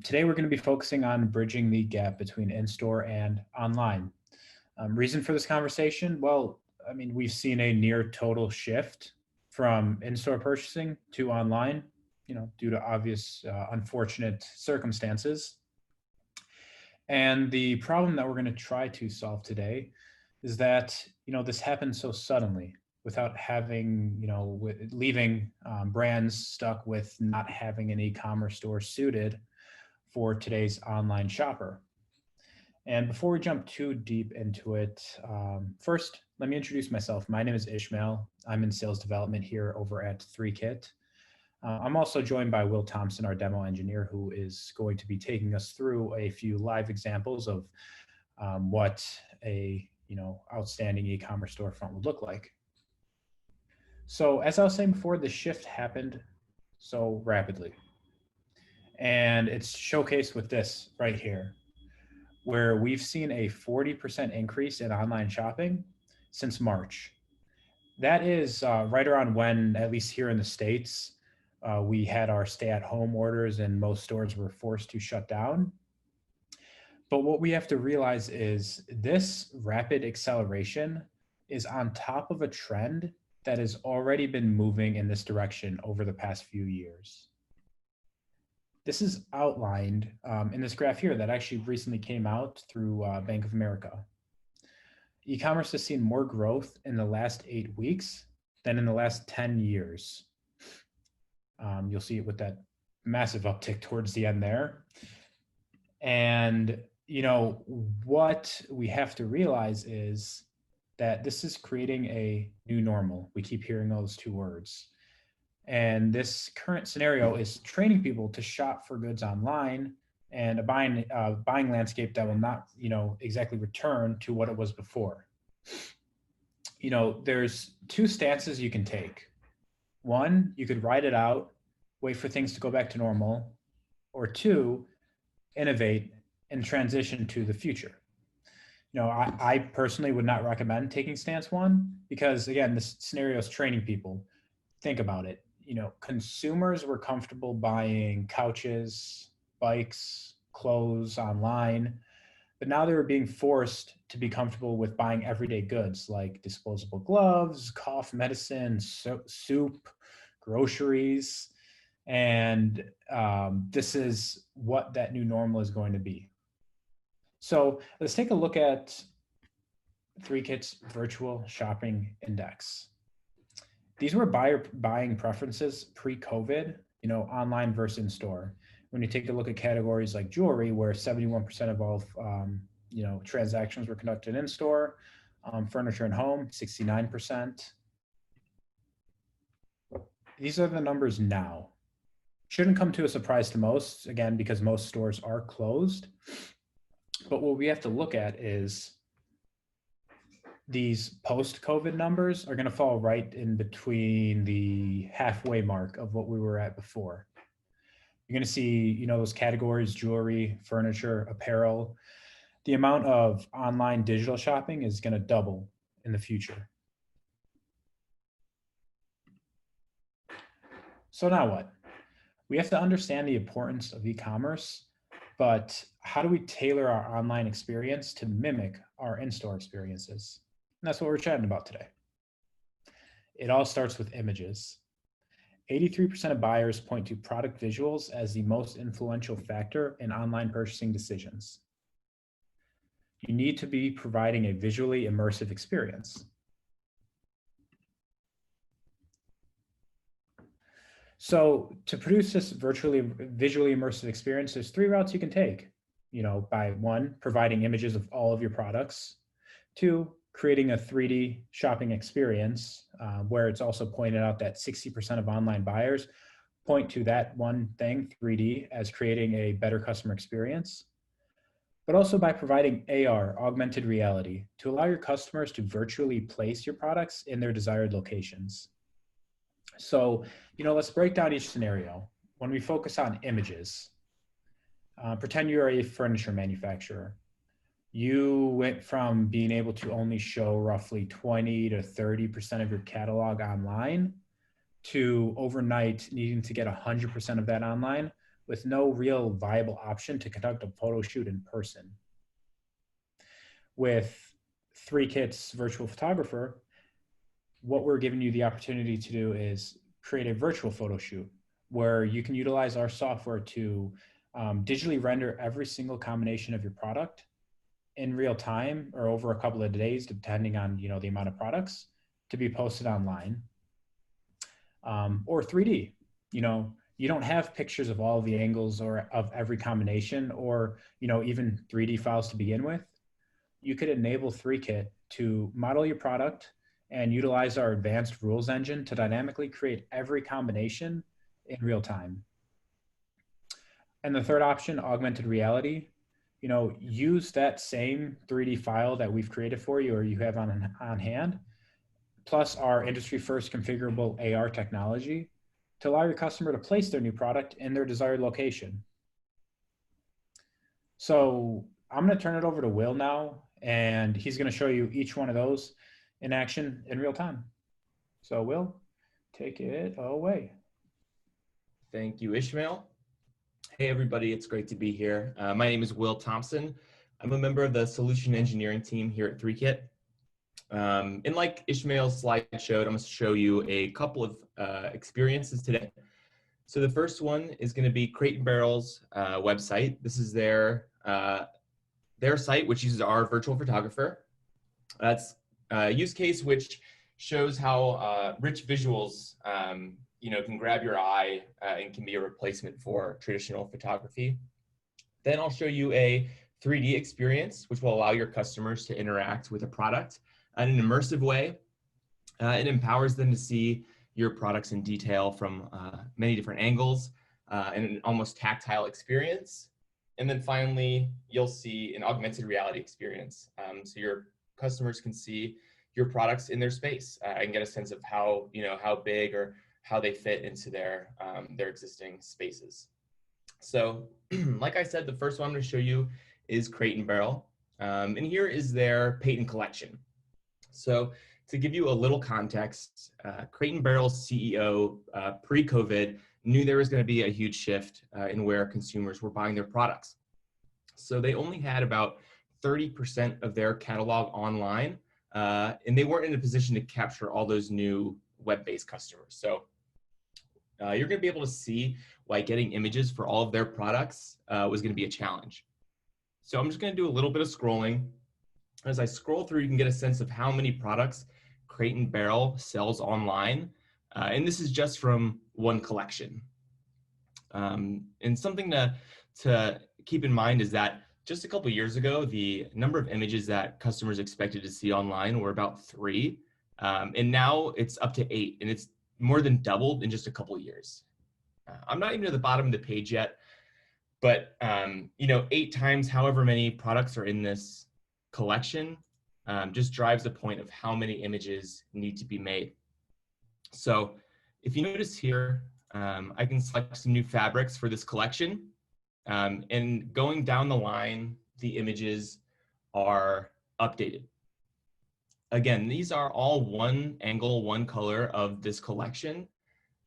Today, we're going to be focusing on bridging the gap between in-store and online. Reason for this conversation? Well, I mean, we've seen a near total shift from in-store purchasing to online, due to obvious unfortunate circumstances. And the problem that we're going to try to solve today is that, this happened so suddenly without having, leaving brands stuck with not having an e-commerce store suited for today's online shopper. And before we jump too deep into it, first, let me introduce myself. My name is Ishmael. I'm in sales development here over at Threekit. I'm also joined by Will Thompson, our demo engineer, who is going to be taking us through a few live examples of what a outstanding e-commerce storefront would look like. So as I was saying before, the shift happened so rapidly. And it's showcased with this right here, where we've seen a 40% increase in online shopping since March. That is right around when, at least here in the States, we had our stay-at-home orders and most stores were forced to shut down. But what we have to realize is this rapid acceleration is on top of a trend that has already been moving in this direction over the past few years. This is outlined in this graph here that actually recently came out through Bank of America. E-commerce has seen more growth in the last 8 weeks than in the last 10 years. You'll see it with that massive uptick towards the end there. And, what we have to realize is that this is creating a new normal. We keep hearing those two words. And this current scenario is training people to shop for goods online and a buying landscape that will not, exactly return to what it was before. There's two stances you can take. One, you could ride it out, wait for things to go back to normal, or two, innovate and transition to the future. I personally would not recommend taking stance one because, again, this scenario is training people. Think about it. Consumers were comfortable buying couches, bikes, clothes online, but now they were being forced to be comfortable with buying everyday goods like disposable gloves, cough medicine, soup, groceries. And this is what that new normal is going to be. So let's take a look at Threekit's virtual shopping index. These were buying preferences pre-COVID, online versus in-store. When you take a look at categories like jewelry, where 71% of all, transactions were conducted in-store, furniture and home, 69%. These are the numbers now. Shouldn't come to a surprise to most, again, because most stores are closed. But what we have to look at is these post-COVID numbers are going to fall right in between the halfway mark of what we were at before. You're going to see, those categories, jewelry, furniture, apparel. The amount of online digital shopping is going to double in the future. So now what? We have to understand the importance of e-commerce, but how do we tailor our online experience to mimic our in-store experiences? And that's what we're chatting about today. It all starts with images. 83% of buyers point to product visuals as the most influential factor in online purchasing decisions. You need to be providing a visually immersive experience. So to produce this visually immersive experience, there's 3 routes you can take. By 1, providing images of all of your products. 2, creating a 3D shopping experience, where it's also pointed out that 60% of online buyers point to that one thing, 3D, as creating a better customer experience. But also by providing AR, augmented reality, to allow your customers to virtually place your products in their desired locations. So, let's break down each scenario. When we focus on images, pretend you're a furniture manufacturer. You went from being able to only show roughly 20 to 30% of your catalog online to overnight needing to get 100% of that online with no real viable option to conduct a photo shoot in person. With Threekit's virtual photographer, what we're giving you the opportunity to do is create a virtual photo shoot where you can utilize our software to digitally render every single combination of your product in real time or over a couple of days, depending on the amount of products, to be posted online. Or 3D. You don't have pictures of all the angles or of every combination, or even 3D files to begin with. You could enable Threekit to model your product and utilize our advanced rules engine to dynamically create every combination in real time. And the third option, augmented reality, use that same 3D file that we've created for you or you have on hand, plus our industry first configurable AR technology to allow your customer to place their new product in their desired location. So I'm going to turn it over to Will now, and he's going to show you each one of those in action in real time. So Will, take it away. Thank you, Ishmael. Hey, everybody. It's great to be here. My name is Will Thompson. I'm a member of the solution engineering team here at Threekit. And like Ishmael's slide showed, I'm going to show you a couple of experiences today. So the first one is going to be Crate & Barrel's website. This is their site, which uses our virtual photographer. That's a use case which shows how rich visuals can grab your eye and can be a replacement for traditional photography. Then I'll show you a 3D experience, which will allow your customers to interact with a product in an immersive way. It empowers them to see your products in detail from many different angles and an almost tactile experience. And then finally, you'll see an augmented reality experience. So your customers can see your products in their space and get a sense of how big or how they fit into their existing spaces. So like I said, the first one I'm going to show you is Crate & Barrel. And here is their patent collection. So to give you a little context, Crate & Barrel's CEO pre-COVID knew there was going to be a huge shift in where consumers were buying their products. So they only had about 30% of their catalog online, and they weren't in a position to capture all those new web-based customers. So you're going to be able to see why getting images for all of their products was going to be a challenge. So I'm just going to do a little bit of scrolling. As I scroll through, you can get a sense of how many products Crate & Barrel sells online. And this is just from one collection. And something to keep in mind is that just a couple of years ago, the number of images that customers expected to see online were about 3. And now it's up to 8, and it's more than doubled in just a couple of years. I'm not even at the bottom of the page yet, but 8 times however many products are in this collection just drives the point of how many images need to be made. So if you notice here, I can select some new fabrics for this collection. And going down the line, the images are updated. Again, these are all one angle, one color of this collection.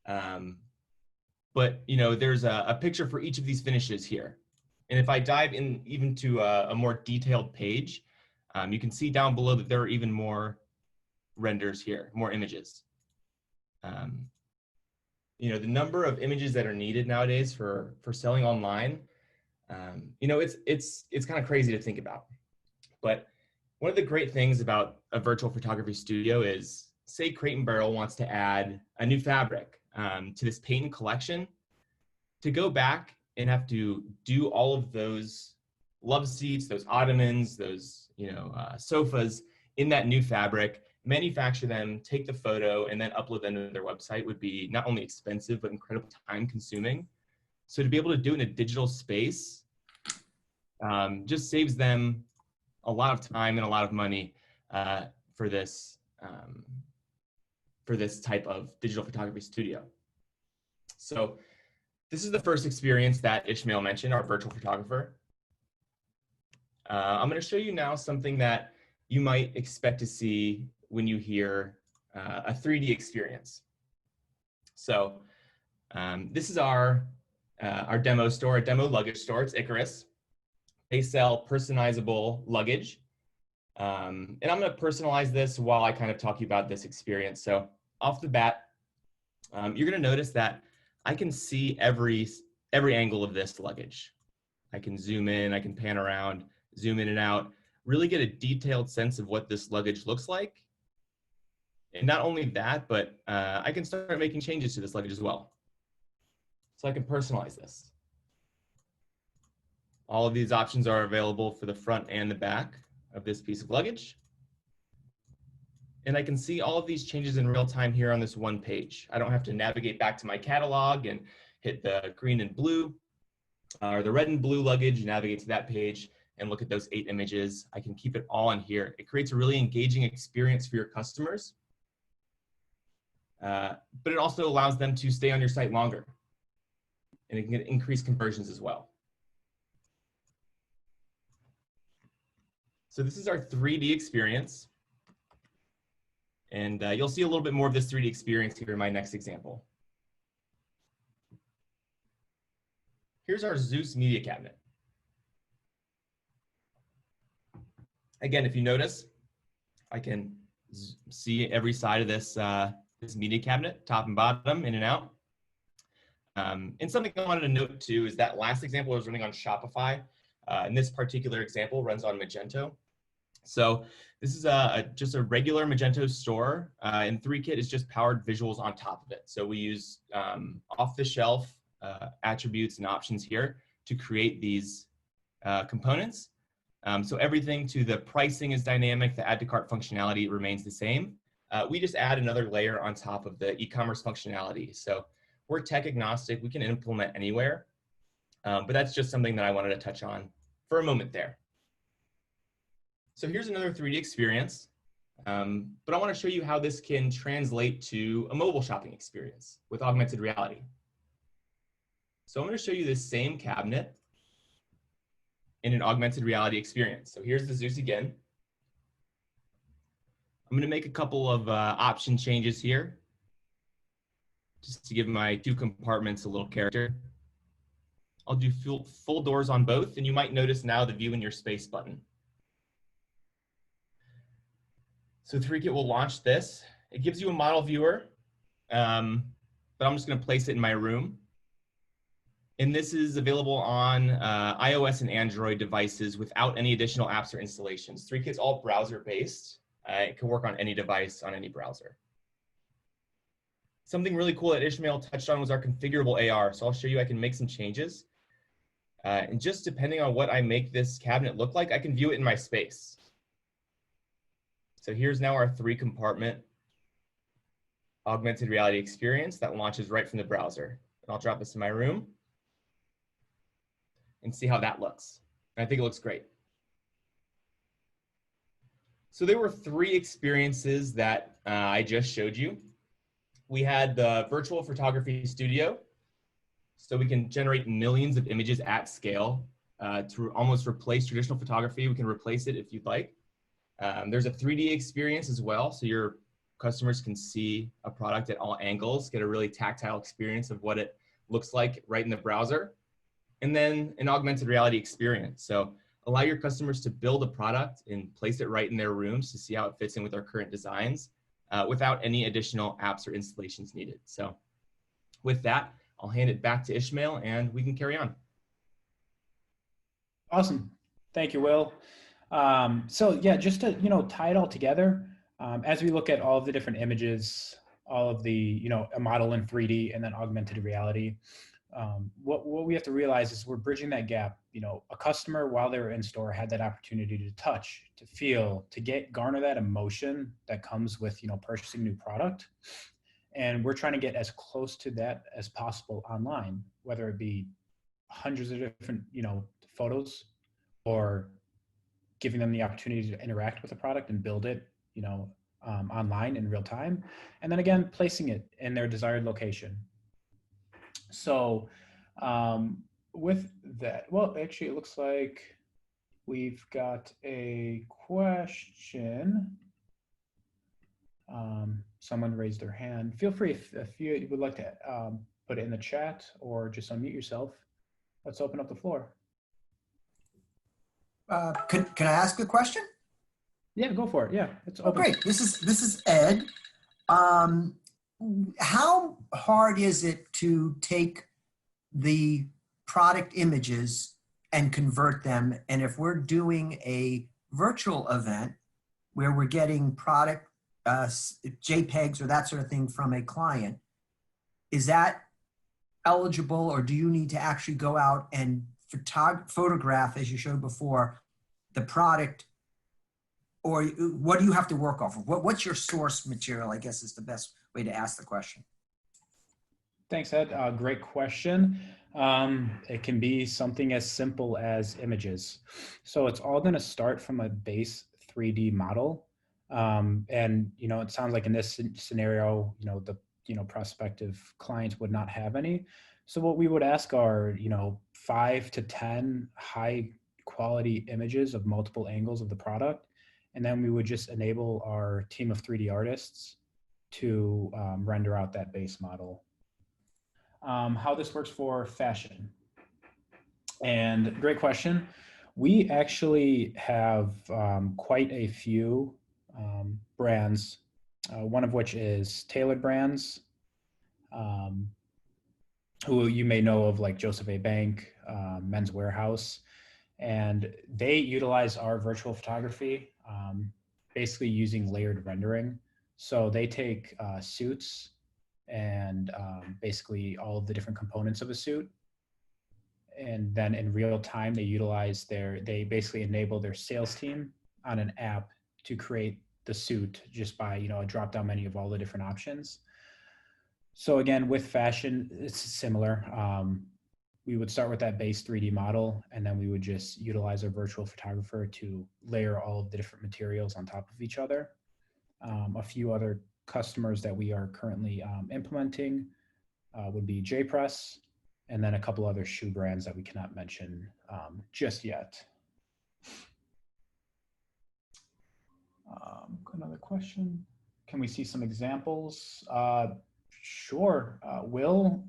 But there's a picture for each of these finishes here. And if I dive in even to a more detailed page, you can see down below that there are even more renders here, more images. The number of images that are needed nowadays for selling online, it's kind of crazy to think about. But one of the great things about a virtual photography studio is, say Crate & Barrel wants to add a new fabric to this patent collection. To go back and have to do all of those love seats, those ottomans, those sofas in that new fabric, manufacture them, take the photo, and then upload them to their website would be not only expensive, but incredibly time consuming. So to be able to do it in a digital space just saves them a lot of time and a lot of money for this type of digital photography studio. So this is the first experience that Ishmael mentioned, our virtual photographer. I'm going to show you now something that you might expect to see when you hear a 3D experience. So this is our our demo store, a demo luggage store. It's Icarus. They sell personalizable luggage. And I'm going to personalize this while I kind of talk to you about this experience. So off the bat, you're going to notice that I can see every angle of this luggage. I can zoom in, I can pan around, zoom in and out, really get a detailed sense of what this luggage looks like. And not only that, but I can start making changes to this luggage as well. So I can personalize this. All of these options are available for the front and the back of this piece of luggage. And I can see all of these changes in real time here on this one page. I don't have to navigate back to my catalog and hit the green and blue or the red and blue luggage, navigate to that page and look at those 8 images. I can keep it all in here. It creates a really engaging experience for your customers. But it also allows them to stay on your site longer. And it can increase conversions as well. So this is our 3D experience. And you'll see a little bit more of this 3D experience here in my next example. Here's our Zeus media cabinet. Again, if you notice, I can see every side of this, this media cabinet, top and bottom, in and out. And something I wanted to note too is that last example was running on Shopify. And this particular example runs on Magento. So this is just a regular Magento store, and Threekit is just powered visuals on top of it. So we use off-the-shelf attributes and options here to create these components. So everything to the pricing is dynamic, the add to cart functionality remains the same. We just add another layer on top of the e-commerce functionality. So we're tech agnostic, we can implement anywhere, but that's just something that I wanted to touch on for a moment there. So here's another 3D experience, but I want to show you how this can translate to a mobile shopping experience with augmented reality. So I'm going to show you this same cabinet in an augmented reality experience. So here's the Zeus again. I'm going to make a couple of option changes here, just to give my 2 compartments a little character. I'll do full doors on both, and you might notice now the view in your space button. So Threekit will launch this. It gives you a model viewer, but I'm just going to place it in my room. And this is available on iOS and Android devices without any additional apps or installations. Threekit's all browser-based. It can work on any device, on any browser. Something really cool that Ishmael touched on was our configurable AR. So I'll show you, I can make some changes. And just depending on what I make this cabinet look like, I can view it in my space. So here's now our 3-compartment augmented reality experience that launches right from the browser. And I'll drop this in my room and see how that looks. And I think it looks great. So there were 3 experiences that I just showed you. We had the virtual photography studio. So we can generate millions of images at scale to almost replace traditional photography. We can replace it if you'd like. There's a 3D experience as well. So your customers can see a product at all angles, get a really tactile experience of what it looks like right in the browser. And then an augmented reality experience. So allow your customers to build a product and place it right in their rooms to see how it fits in with our current designs without any additional apps or installations needed. So with that, I'll hand it back to Ishmael and we can carry on. Awesome. Thank you, Will. So yeah, just to, tie it all together, as we look at all of the different images, all of the, a model in 3D and then augmented reality, what we have to realize is we're bridging that gap. A customer while they were in store had that opportunity to touch, to feel, to garner that emotion that comes with, purchasing new product. And we're trying to get as close to that as possible online, whether it be hundreds of different, photos or giving them the opportunity to interact with the product and build it, online in real time. And then again, placing it in their desired location. So with that, well, actually, it looks like we've got a question. Someone raised their hand. Feel free if you would like to put it in the chat or just unmute yourself. Let's open up the floor. Can I ask a question? Yeah, go for it. Yeah, it's open. Oh, great. This is Ed. How hard is it to take the product images and convert them? And if we're doing a virtual event where we're getting product JPEGs or that sort of thing from a client, is that eligible, or do you need to actually go out and photograph, as you showed before, the product? Or what do you have to work off of? What's your source material, I guess, is the best way to ask the question. Thanks, Ed. Great question. It can be something as simple as images. So it's all going to start from a base 3D model. And, it sounds like in this scenario, the prospective clients would not have any. So what we would ask are, 5 to 10 high quality images of multiple angles of the product. And then we would just enable our team of 3D artists to render out that base model. How this works for fashion. And great question. We actually have quite a few brands, one of which is Tailored Brands, who you may know of, like Joseph A. Bank, Men's Warehouse. And they utilize our virtual photography, basically using layered rendering. So they take suits and basically all of the different components of a suit. And then in real time, they basically enable their sales team on an app to create the suit just by, a drop-down menu of all the different options. So again, with fashion, it's similar. We would start with that base 3D model, and then we would just utilize our virtual photographer to layer all of the different materials on top of each other. A few other customers that we are currently implementing would be JPress, and then a couple other shoe brands that we cannot mention just yet. Another question. Can we see some examples? Sure. Will,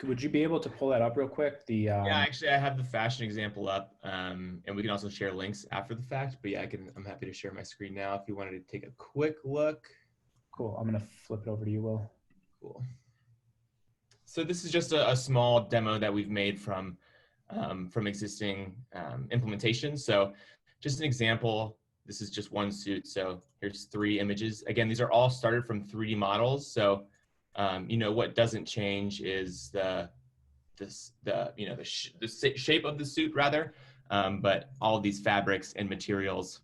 would you be able to pull that up real quick? Yeah, actually, I have the fashion example up, and we can also share links after the fact. But yeah, I'm happy to share my screen now if you wanted to take a quick look. Cool. I'm going to flip it over to you, Will. Cool. So this is just a small demo that we've made from existing implementations. So just an example. This is just one suit. So here's 3 images. Again, these are all started from 3D models. So what doesn't change is the shape of the suit rather, but all of these fabrics and materials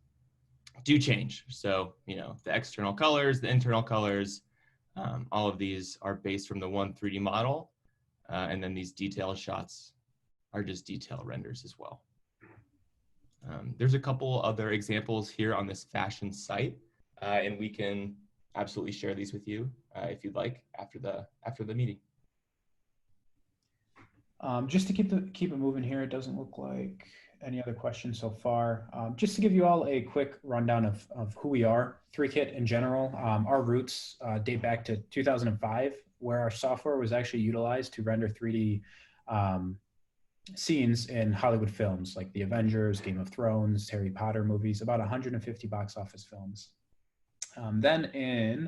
do change. So the external colors, the internal colors, all of these are based from the one 3D model, and then these detail shots are just detail renders as well. There's a couple other examples here on this fashion site, and we can absolutely share these with you if you'd like after the meeting. Just to keep it moving here, it doesn't look like any other questions so far. Just to give you all a quick rundown of who we are, Threekit in general. Our roots date back to 2005, where our software was actually utilized to render 3D scenes in Hollywood films like The Avengers, Game of Thrones, Harry Potter movies, about 150 box office films. Then in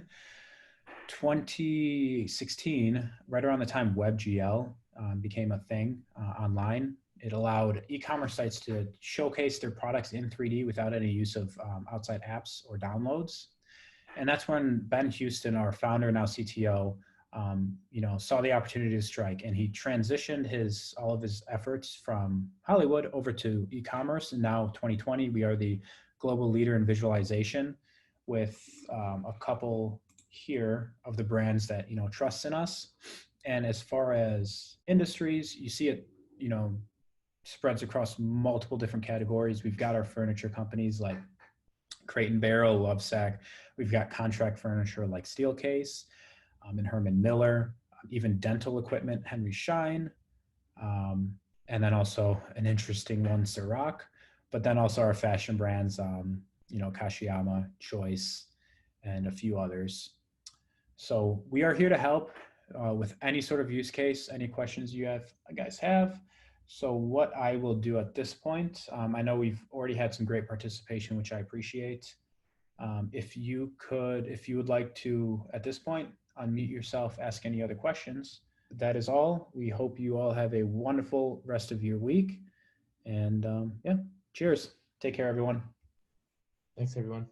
2016, right around the time WebGL became a thing online, it allowed e-commerce sites to showcase their products in 3D without any use of outside apps or downloads. And that's when Ben Houston, our founder, now CTO, saw the opportunity to strike, and he transitioned all of his efforts from Hollywood over to e-commerce. And now 2020, we are the global leader in visualization with a couple here of the brands that, trust in us. And as far as industries, you see it, spreads across multiple different categories. We've got our furniture companies like Crate and Barrel, Lovesac. We've got contract furniture like Steelcase and Herman Miller, even dental equipment, Henry Schein, and then also an interesting one, Ciroc, but then also our fashion brands, Kashiyama, Choice, and a few others. So we are here to help. with any sort of use case, any questions you guys have. So what I will do at this point, I know we've already had some great participation, which I appreciate. If you would like to, at this point, unmute yourself, ask any other questions. That is all. We hope you all have a wonderful rest of your week. And yeah, cheers. Take care, everyone. Thanks, everyone.